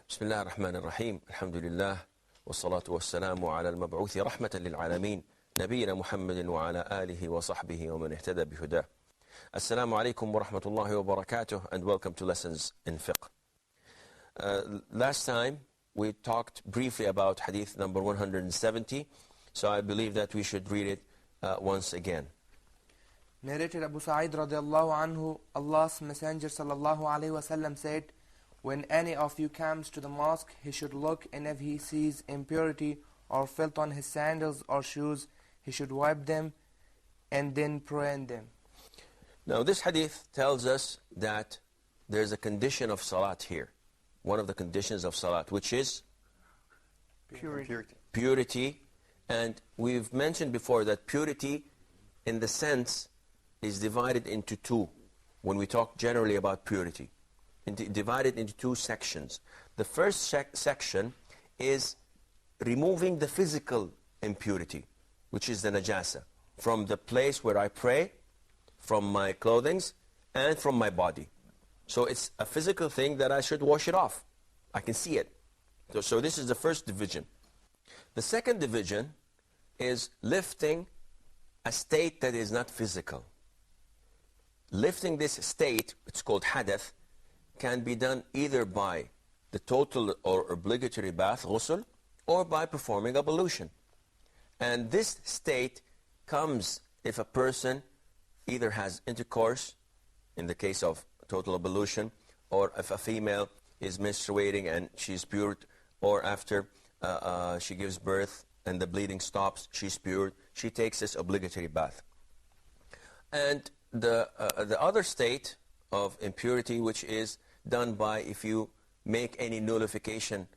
بسم الله الرحمن الرحيم الحمد لله والصلاة والسلام على المبعوث رحمة للعالمين نبينا محمد وعلى آله وصحبه ومن اهتدى بهداه. Assalamu alaikum wa rahmatullahi wa barakatuh, and welcome to lessons in fiqh. Last time we talked briefly about hadith number 170, so I believe that we should read it once again. Narrated Abu Sa'id radiallahu anhu, Allah's Messenger sallallahu alayhi wa sallam said, when any of you comes to the mosque, he should look, and if he sees impurity or filth on his sandals or shoes, he should wipe them and then pray in them. Now this hadith tells us that there's a condition of salat here. One of the conditions of salat, which is? Purity. And we've mentioned before that purity, in the sense, is divided into two when we talk generally about purity. Divided into two sections. The first section is removing the physical impurity, which is the najasa, from the place where I pray, from my clothing, and from my body. So it's a physical thing that I should wash it off. I can see it. So this is the first division. The second division is lifting a state that is not physical. Lifting this state, it's called hadath, can be done either by the total or obligatory bath, ghusl, or by performing ablution. And this state comes if a person either has intercourse, in the case of total ablution, or if a female is menstruating and she's pure, or after she gives birth and the bleeding stops, she's pure, she takes this obligatory bath. And the other state of impurity, which is done by if you make any nullification,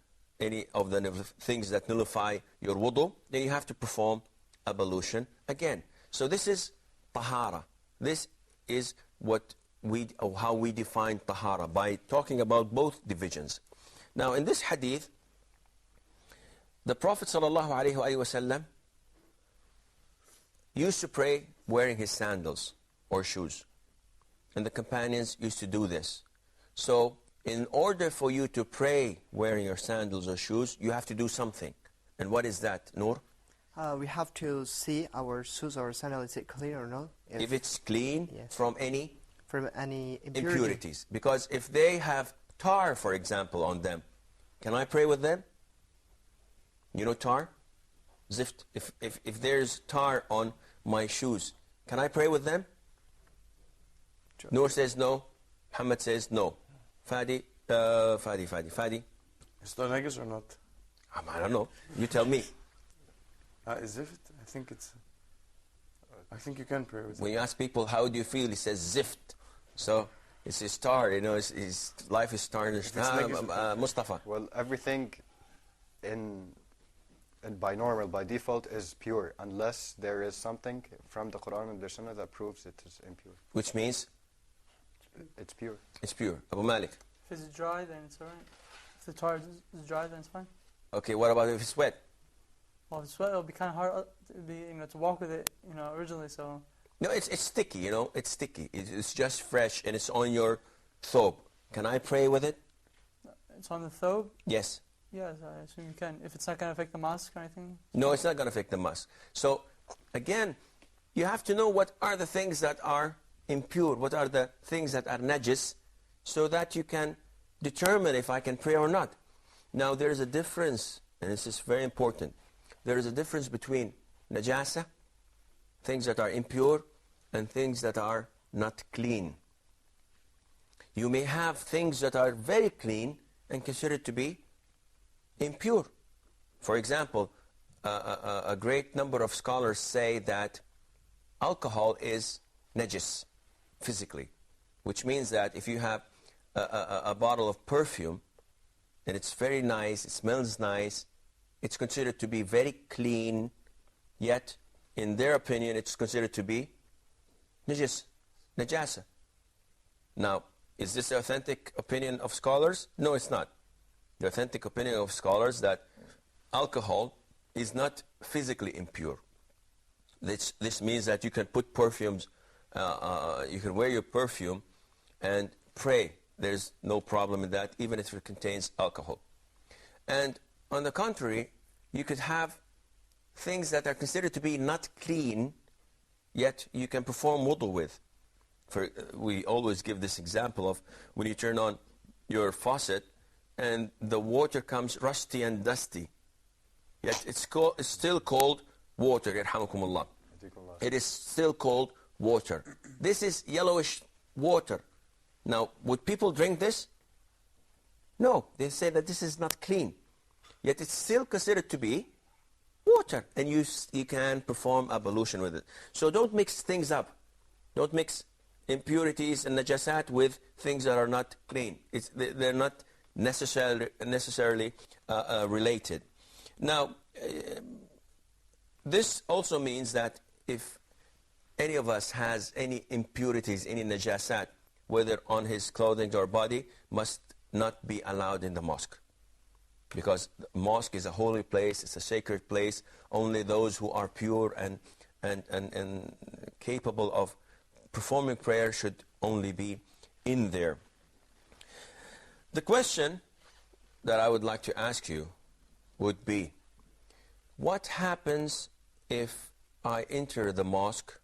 any of the things that nullify your wudu, then you have to perform ablution again. So this is tahara. This is how we define tahara, by talking about both divisions. Now in this hadith, the Prophet ﷺ used to pray wearing his sandals or shoes. And the companions used to do this. So in order for you to pray wearing your sandals or shoes, you have to do something. And what is that, Noor? We have to see our shoes or sandals, is it clean or not? If it's clean, yes, from any impurities. Because if they have tar, for example, on them, can I pray with them? You know tar? Zift. If there's tar on my shoes, can I pray with them? Sure. Noor says no. Muhammad says no. Fadi. Is it najis or not? I don't know. You tell me. Is it? I think you can pray with it. When you ask people, how do you feel? He says zift. So it's his tar, you know, his life is tarnished. Mustafa. Well, everything by default is pure, unless there is something from the Quran and the Sunnah that proves it is impure. Which means? It's pure. It's pure. Abu Malik. If it's dry, then it's alright. If the tar is dry, then it's fine. Okay, what about if it's wet? Well, if it's wet, it'll be kind of hard to walk with it, originally, so... No, it's sticky, it's sticky. It's just fresh and it's on your thobe. Can I pray with it? It's on the thobe? Yes. Yes, I assume you can. If it's not going to affect the mosque or anything? No, it's not going to affect the mosque. So, again, you have to know what are the things that are impure, what are the things that are najis, so that you can determine if I can pray or not. Now, there is a difference, and this is very important. There is a difference between najasa, things that are impure, and things that are not clean. You may have things that are very clean and considered to be impure. For example, a great number of scholars say that alcohol is najis physically, which means that if you have a bottle of perfume and it's very nice, it smells nice, it's considered to be very clean, yet in their opinion it's considered to be najasa. Now, is this the authentic opinion of scholars? No, it's not. The authentic opinion of scholars that alcohol is not physically impure. This means that you can put perfumes, you can wear your perfume and pray. There's no problem in that, even if it contains alcohol. And on the contrary, you could have things that are considered to be not clean, yet you can perform wudu with. We always give this example of when you turn on your faucet and the water comes rusty and dusty, yet it's still called water. Yarhamukumullah. It is still called water. This is yellowish water. Now, would people drink this? No, they say that this is not clean. Yet it's still considered to be water, and you can perform ablution with it. So don't mix things up. Don't mix impurities and najasat with things that are not clean. They're not necessarily related. Now, this also means that if any of us has any impurities, any najasat, whether on his clothing or body, must not be allowed in the mosque. Because the mosque is a holy place, it's a sacred place. Only those who are pure and capable of performing prayer should only be in there. The question that I would like to ask you would be, what happens if I enter the mosque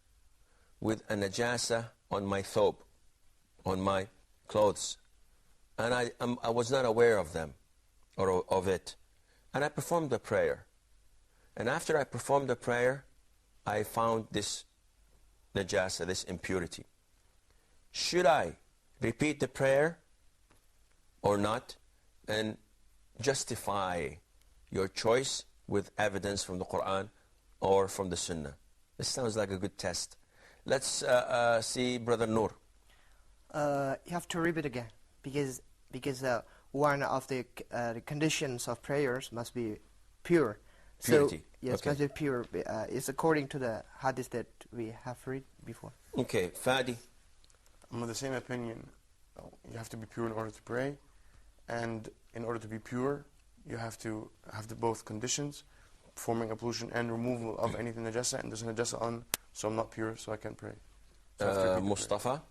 with a najasa on my thobe, on my clothes, and I was not aware of them or of it, and I performed the prayer, and after I performed the prayer I found this najasa, this impurity. Should I repeat the prayer or not, and justify your choice with evidence from the Quran or from the Sunnah? This sounds like a good test. Let's see Brother Noor. You have to repeat again, because one of the conditions of prayers must be pure. Purity. So, yes, Okay. must be pure. It's according to the hadith that we have read before. Okay, Fadi. I'm of the same opinion. You have to be pure in order to pray, and in order to be pure, you have to have the both conditions, performing ablution and removal of anything najasa, and there's a najasa on, so I'm not pure, so I can't pray. So I have to repeat the prayer. Mustafa.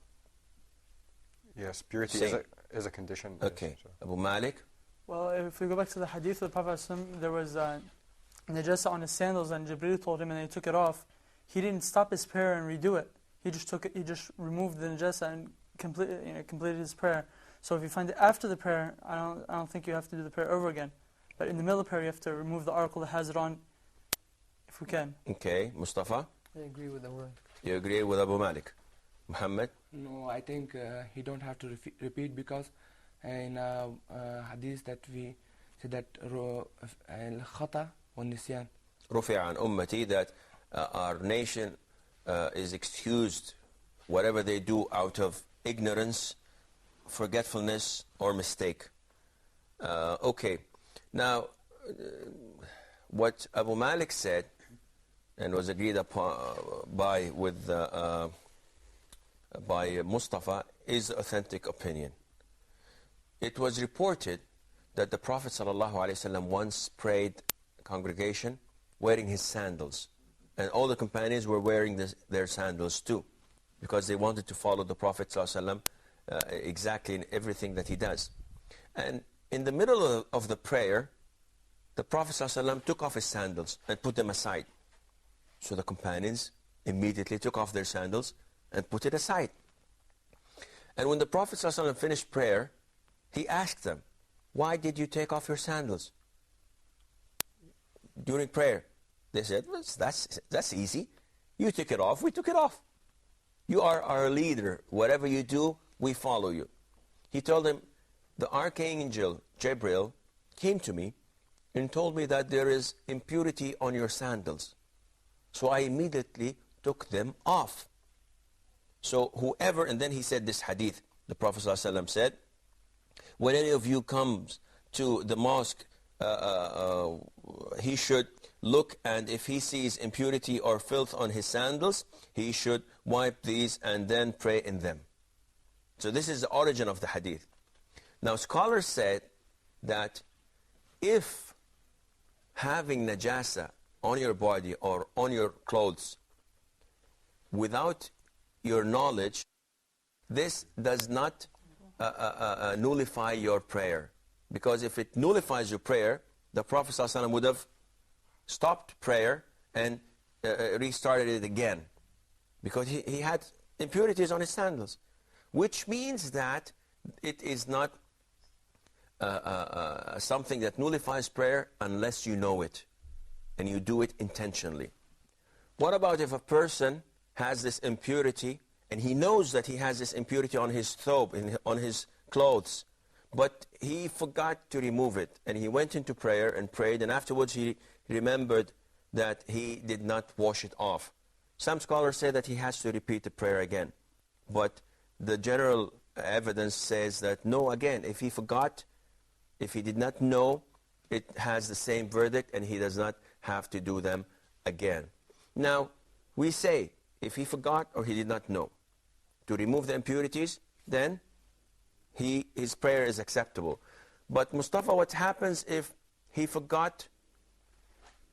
Yes, purity Same. is a condition. Okay. Yes, so. Abu Malik. Well, if we go back to the hadith of the Prophet ﷺ, there was najasa on his sandals, and Jibreel told him, and he took it off. He didn't stop his prayer and redo it. He just took it. He just removed the najasa and completed his prayer. So if you find it after the prayer, I don't think you have to do the prayer over again. But in the middle of prayer, you have to remove the article that has it on, if we can. Okay, Mustafa. I agree with the word. You agree with Abu Malik. Muhammad. No, I think he don't have to repeat, because in hadith that we said that al-khata wa nisyan. رفع عن أمتي, that our nation is excused whatever they do out of ignorance, forgetfulness, or mistake. Okay, now what Abu Malik said and was agreed upon by Mustafa is the authentic opinion. It was reported that the Prophet ﷺ once prayed a congregation wearing his sandals, and all the companions were wearing their sandals too, because they wanted to follow the Prophet ﷺ exactly in everything that he does. And in the middle of the prayer, the Prophet ﷺ took off his sandals and put them aside. So the companions immediately took off their sandals and put it aside. And when the Prophet ﷺ finished prayer, he asked them, "Why did you take off your sandals during prayer?" They said, "Well, that's easy. You took it off, we took it off. You are our leader. Whatever you do, we follow you." He told them, "The archangel Jibreel came to me and told me that there is impurity on your sandals. So I immediately took them off. So whoever," and then he said this hadith, the Prophet ﷺ said, "When any of you comes to the mosque, he should look, and if he sees impurity or filth on his sandals, he should wipe these and then pray in them." So this is the origin of the hadith. Now scholars said that if having najasa on your body or on your clothes without your knowledge, this does not nullify your prayer. Because if it nullifies your prayer, the Prophet ﷺ would have stopped prayer and restarted it again. Because he had impurities on his sandals. Which means that it is not something that nullifies prayer unless you know it. And you do it intentionally. What about if a person has this impurity and he knows that he has this impurity on his thobe, on his clothes, but he forgot to remove it, and he went into prayer and prayed, and afterwards he remembered that he did not wash it off. Some scholars say that he has to repeat the prayer again. But the general evidence says that no, again, if he forgot, if he did not know, it has the same verdict and he does not have to do them again. Now, we say, if he forgot or he did not know to remove the impurities, then his prayer is acceptable. But Mustafa, what happens if he forgot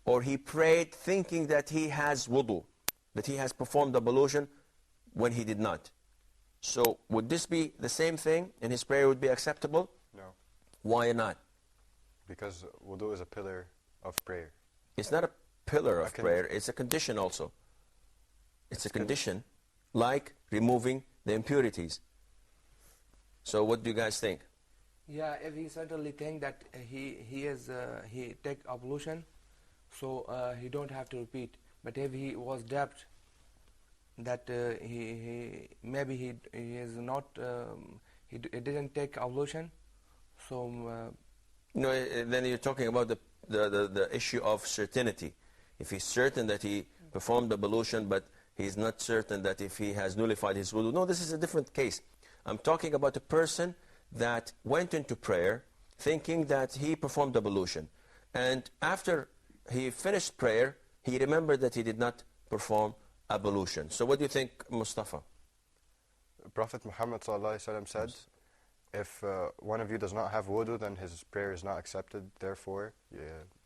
or he prayed thinking that he has wudu, that he has performed ablution when he did not? So would this be the same thing and his prayer would be acceptable? No. Why not? Because wudu is a pillar of prayer. It's not a pillar of prayer, it's a condition also. It's a condition like removing the impurities. So what do you guys think? Yeah, if he certainly think that he take ablution, so he don't have to repeat. But if he was doubt that he is not he didn't take ablution, so no, then you're talking about the issue of certainty. If he's certain that he performed ablution, but he's not certain that if he has nullified his wudu. No, this is a different case. I'm talking about a person that went into prayer thinking that he performed ablution. And after he finished prayer, he remembered that he did not perform ablution. So what do you think, Mustafa? Prophet Muhammad ﷺ said, if one of you does not have wudu, then his prayer is not accepted. Therefore,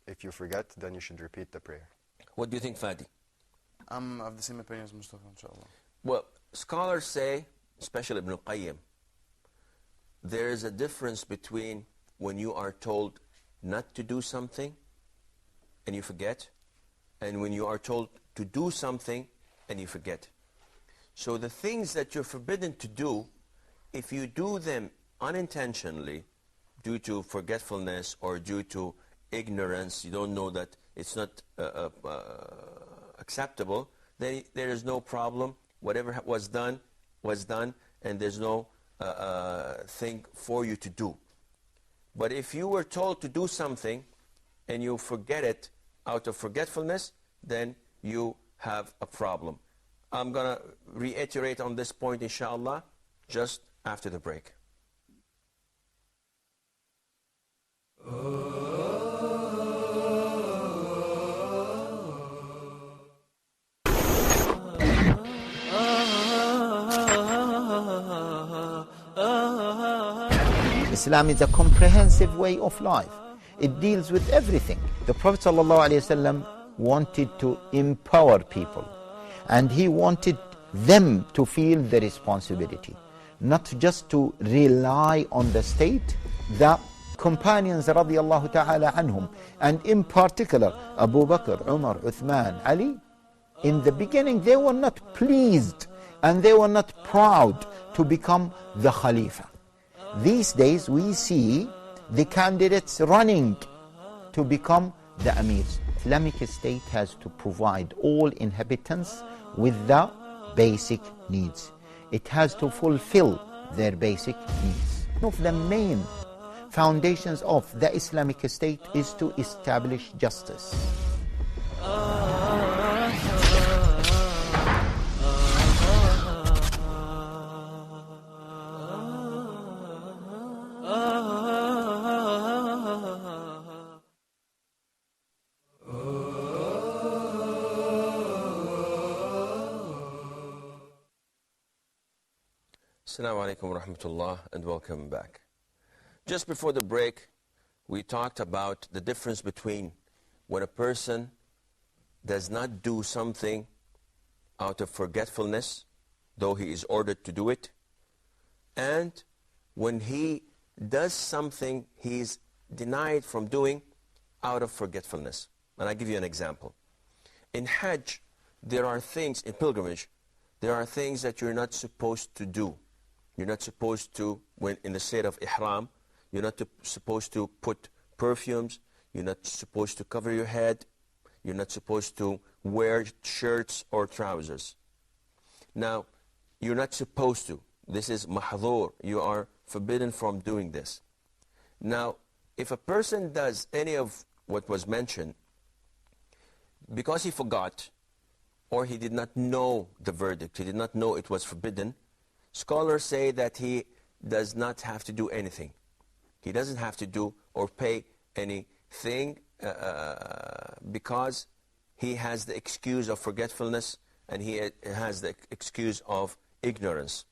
if you forget, then you should repeat the prayer. What do you think, Fadi? I'm of the same opinion as Mustafa, inshallah. Well, scholars say, especially Ibn al-Qayyim, there is a difference between when you are told not to do something and you forget, and when you are told to do something and you forget. So the things that you're forbidden to do, if you do them unintentionally, due to forgetfulness or due to ignorance, you don't know that it's not acceptable, then there is no problem. Whatever was done, and there's no thing for you to do. But if you were told to do something and you forget it out of forgetfulness, then you have a problem. I'm going to reiterate on this point, inshallah, just after the break. Islam is a comprehensive way of life. It deals with everything. The Prophet ﷺ wanted to empower people, and he wanted them to feel the responsibility, not just to rely on the state. The companions radiallahu ta'ala anhum, and in particular Abu Bakr, Umar, Uthman, Ali, in the beginning they were not pleased and they were not proud to become the Khalifa. These days we see the candidates running to become the emirs. Islamic State has to provide all inhabitants with the basic needs. It has to fulfill their basic needs. One of the main foundations of the Islamic State is to establish justice. Assalamu alaikum wa rahmatullah, and welcome back. Just before the break, we talked about the difference between when a person does not do something out of forgetfulness, though he is ordered to do it, and when he does something he's denied from doing out of forgetfulness. And I'll give you an example. In Hajj, there are things, in pilgrimage, there are things that you're not supposed to do. You're not supposed to, when in the state of ihram, you're not supposed to put perfumes, you're not supposed to cover your head, you're not supposed to wear shirts or trousers. Now, you're not supposed to. This is mahdhur. You are forbidden from doing this. Now, if a person does any of what was mentioned, because he forgot, or he did not know the verdict, he did not know it was forbidden, scholars say that he does not have to do anything. He doesn't have to do or pay anything because he has the excuse of forgetfulness and he has the excuse of ignorance.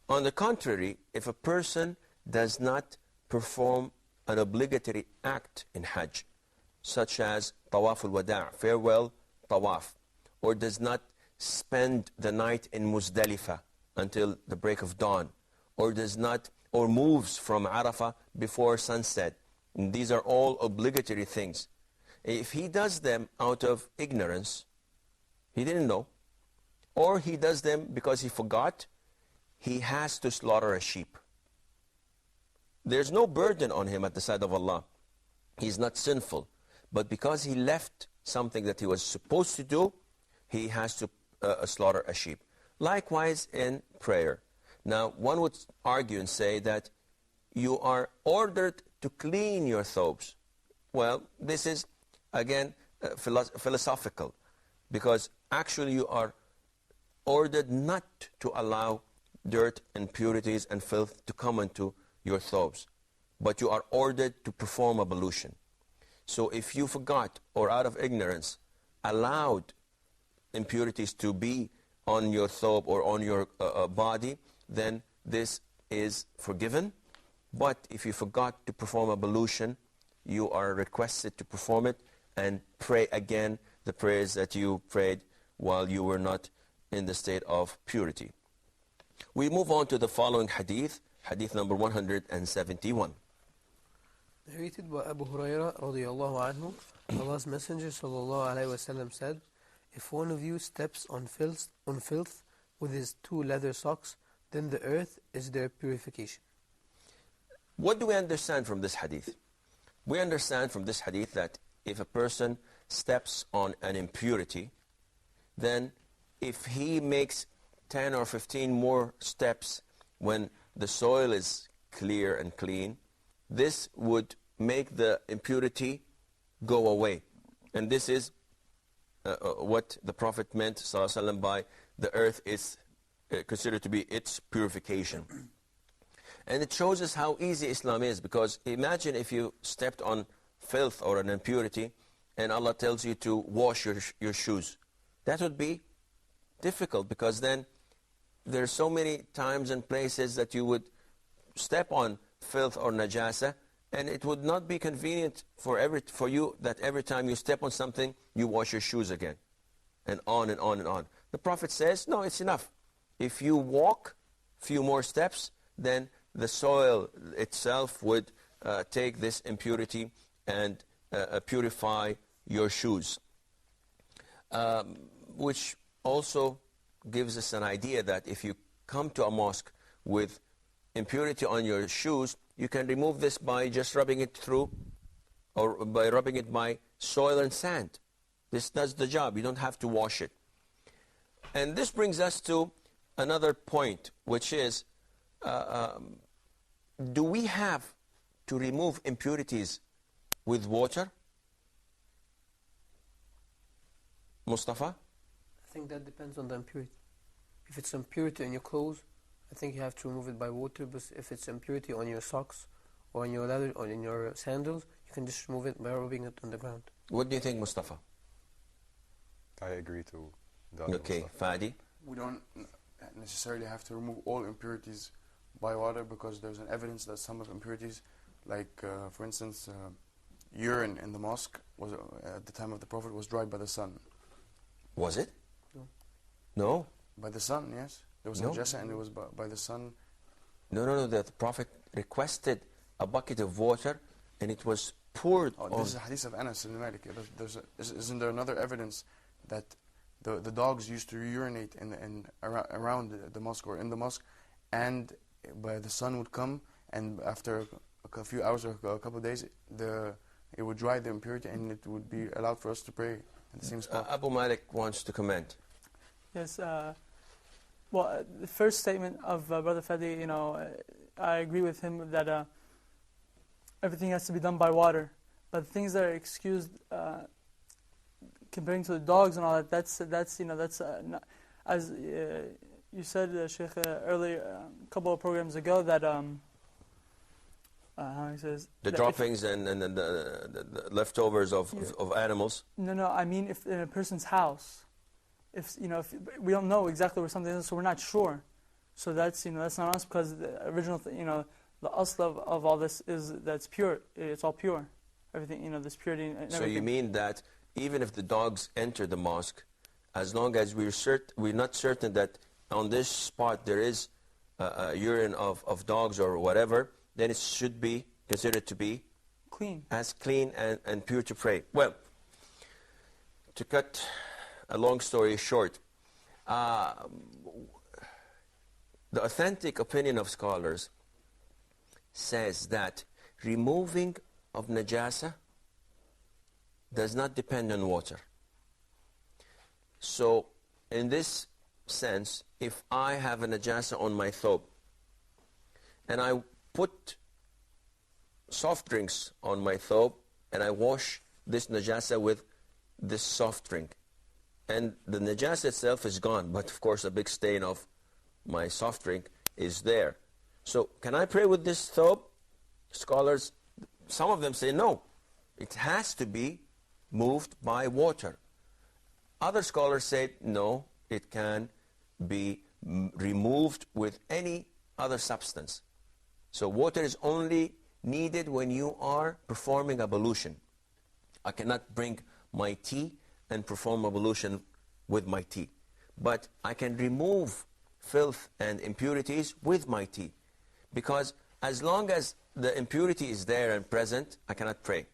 On the contrary, if a person does not perform an obligatory act in Hajj, such as tawaf al-wada', farewell tawaf, or does not spend the night in Muzdalifah until the break of dawn, or does not, or moves from Arafah before sunset. And these are all obligatory things. If he does them out of ignorance, he didn't know, or he does them because he forgot, he has to slaughter a sheep. There's no burden on him at the side of Allah. He's not sinful. But because he left something that he was supposed to do, he has to slaughter a sheep. Likewise in prayer. Now, one would argue and say that you are ordered to clean your thobes. Well, this is, again, philosophical. Because actually you are ordered not to allow dirt, impurities, and filth to come into your thobes. But you are ordered to perform ablution. So if you forgot or out of ignorance allowed impurities to be on your thobe or on your body, then this is forgiven. But if you forgot to perform ablution, you are requested to perform it and pray again the prayers that you prayed while you were not in the state of purity. We move on to the following hadith, hadith number 171. Narrated by Abu Hurairah radiyallahu anhu, Allah's Messenger sallallahu alayhi wasallam said, if one of you steps on filth with his 2 leather socks, then the earth is their purification. What do we understand from this hadith? We understand from this hadith that if a person steps on an impurity, then if he makes 10 or 15 more steps when the soil is clear and clean, this would make the impurity go away. And this is what the Prophet meant ﷺ by the earth is considered to be its purification. And it shows us how easy Islam is, because imagine if you stepped on filth or an impurity and Allah tells you to wash your shoes. That would be difficult, because then there are so many times and places that you would step on filth or najasa, and it would not be convenient for you that every time you step on something, you wash your shoes again, and on and on and on. The Prophet says, no, it's enough. If you walk a few more steps, then the soil itself would take this impurity and purify your shoes. Which also gives us an idea that if you come to a mosque with impurity on your shoes, you can remove this by just rubbing it through, or by rubbing it by soil and sand. This does the job. You don't have to wash it. And this brings us to another point, which is, do we have to remove impurities with water? Mustafa? I think that depends on the impurity. If it's impurity in your clothes, I think you have to remove it by water. But if it's impurity on your socks or on your leather or in your sandals, you can just remove it by rubbing it on the ground. What do you think, Mustafa? I agree to that. Okay, Fadi? We don't necessarily have to remove all impurities by water, because there's an evidence that some of impurities, like for instance, urine in the mosque was at the time of the Prophet was dried by the sun. Was it? No. No? By the sun, yes. There was No. najasa, and it was by the sun No. The Prophet requested a bucket of water, and it was poured on. This is a hadith of Anas ibn Malik. Isn't there another evidence that the dogs used to urinate around the mosque or in the mosque, and the sun would come, and after a few hours or a couple of days, it would dry the impurity, and it would be allowed for us to pray at the same spot. Abu Malik wants to comment. Yes. Well, the first statement of Brother Fadi, I agree with him that everything has to be done by water. But the things that are excused, comparing to the dogs and all that, that's not, as you said, Sheikh, earlier, a couple of programs ago, that how he says the droppings and the leftovers of animals. No. I mean, if in a person's house, if we don't know exactly where something is, so we're not sure. So that's not us, because the original the asl of all this is that's pure. It's all pure. Everything, this purity and everything. So you mean that even if the dogs enter the mosque, as long as we're not certain that on this spot there is urine of dogs or whatever, then it should be considered to be clean and pure to pray. Well, to cut a long story short, the authentic opinion of scholars says that removing of najasa does not depend on water. So, in this sense, if I have a najasa on my thobe, and I put soft drinks on my thobe, and I wash this najasa with this soft drink, and the najasa itself is gone, but of course a big stain of my soft drink is there. So can I pray with this thobe? Scholars, some of them say no. It has to be moved by water. Other scholars say no, it can be removed with any other substance. So water is only needed when you are performing ablution. I cannot bring my tea and perform ablution with my tea. But I can remove filth and impurities with my tea. Because as long as the impurity is there and present, I cannot pray.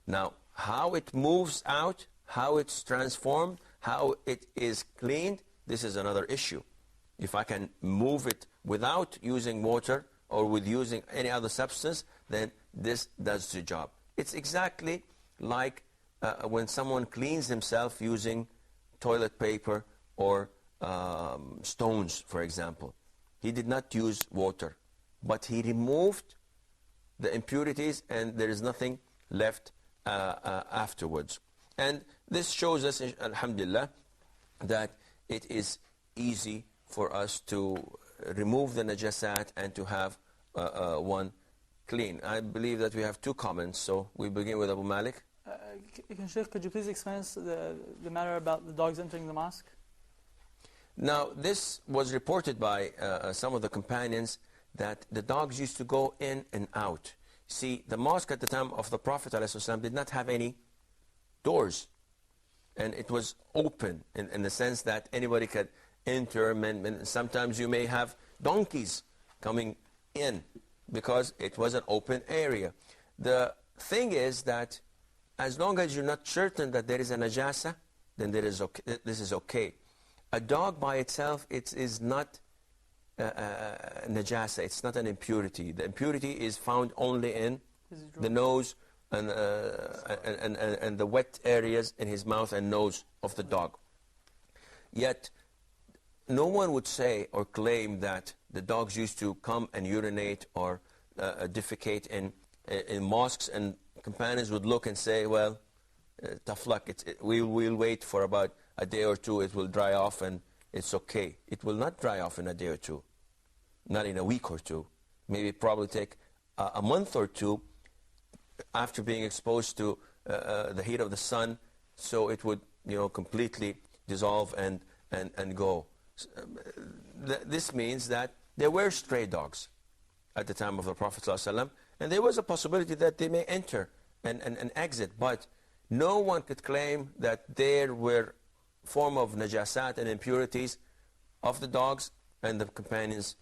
Now, how it moves out, how it's transformed, how it is cleaned, this is another issue. If I can move it without using water or with using any other substance, then this does the job. It's exactly like when someone cleans himself using toilet paper or stones, for example. He did not use water, but he removed the impurities and there is nothing left afterwards. And this shows us, alhamdulillah, that it is easy for us to remove the najasat and to have one clean. I believe that we have two comments, so we begin with Abu Malik. Sheikh, could you please explain us the matter about the dogs entering the mosque? Now, this was reported by some of the companions that the dogs used to go in and out. See, the mosque at the time of the Prophet ﷺ did not have any doors. And it was open in the sense that anybody could enter. And sometimes you may have donkeys coming in because it was an open area. The thing is that as long as you're not certain that there is a najasa, then this is okay. A dog by itself, it is not najasa, it's not an impurity. The impurity is found only in the nose and the wet areas in his mouth and nose of the dog. Yet, no one would say or claim that the dogs used to come and urinate or defecate in mosques, and companions would look and say, well, tough luck, we'll wait for about a day or two, it will dry off and it's okay. It will not dry off in a day or two, not in a week or two. Maybe probably take a month or two after being exposed to the heat of the sun, so it would completely dissolve and go. This means that there were stray dogs at the time of the Prophet ﷺ, and there was a possibility that they may enter and exit, but no one could claim that there were form of najasat and impurities of the dogs, and the companions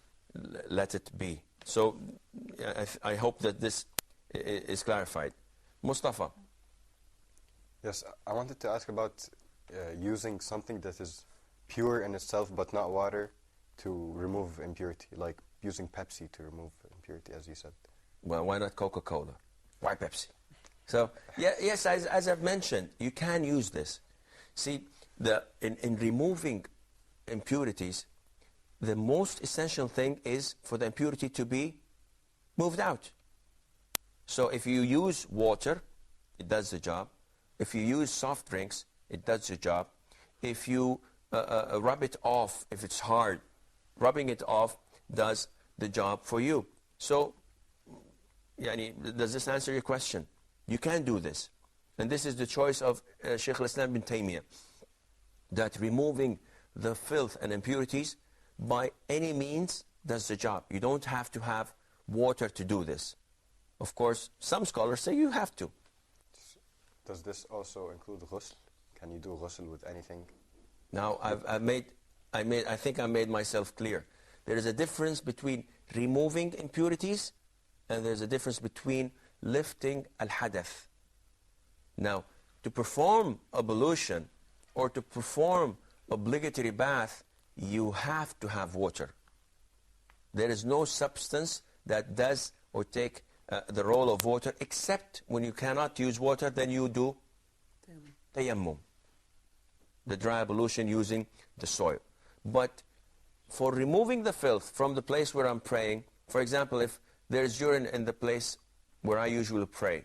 let it be. So I hope that this is clarified. Mustafa. Yes, I wanted to ask about using something that is pure in itself but not water to remove impurity, like using Pepsi to remove impurity, as you said. Well, why not Coca-Cola? Why Pepsi? So, yes, as I've mentioned, you can use this. See, in removing impurities, the most essential thing is for the impurity to be moved out. So if you use water, it does the job. If you use soft drinks, it does the job. If you rub it off, if it's hard, rubbing it off does the job for you. So, does this answer your question? You can do this. And this is the choice of Shaykh al-Islam bin Taymiyyah, that removing the filth and impurities by any means does the job. You don't have to have water to do this. Of course, some scholars say you have to. Does this also include ghusl? Can you do ghusl with anything? Now, I think I made myself clear. There is a difference between removing impurities and there's a difference between lifting al-hadath. Now, to perform ablution or to perform obligatory bath, you have to have water. There is no substance that does or take the role of water, except when you cannot use water, then you do tayammum, the dry ablution using the soil. But for removing the filth from the place where I'm praying, for example, if there's urine in the place where I usually pray,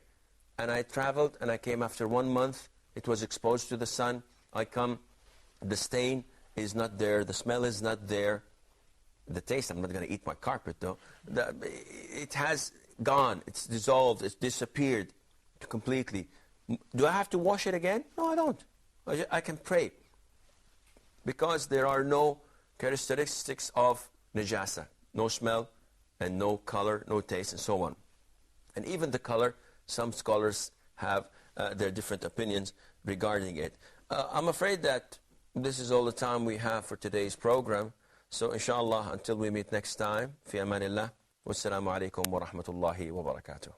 and I traveled and I came after 1 month, it was exposed to the sun, I come, the stain is not there, the smell is not there, the taste, I'm not going to eat my carpet though, it has gone, it's dissolved, it's disappeared completely. Do I have to wash it again? No, I don't. I can pray, because there are no characteristics of najasa, no smell and no color, no taste, and so on. And even the color, some scholars have their different opinions regarding it. I'm afraid that this is all the time we have for today's program. So inshallah, until we meet next time, fi amanillah, wassalamu alaikum wa rahmatullahi wa barakatuh.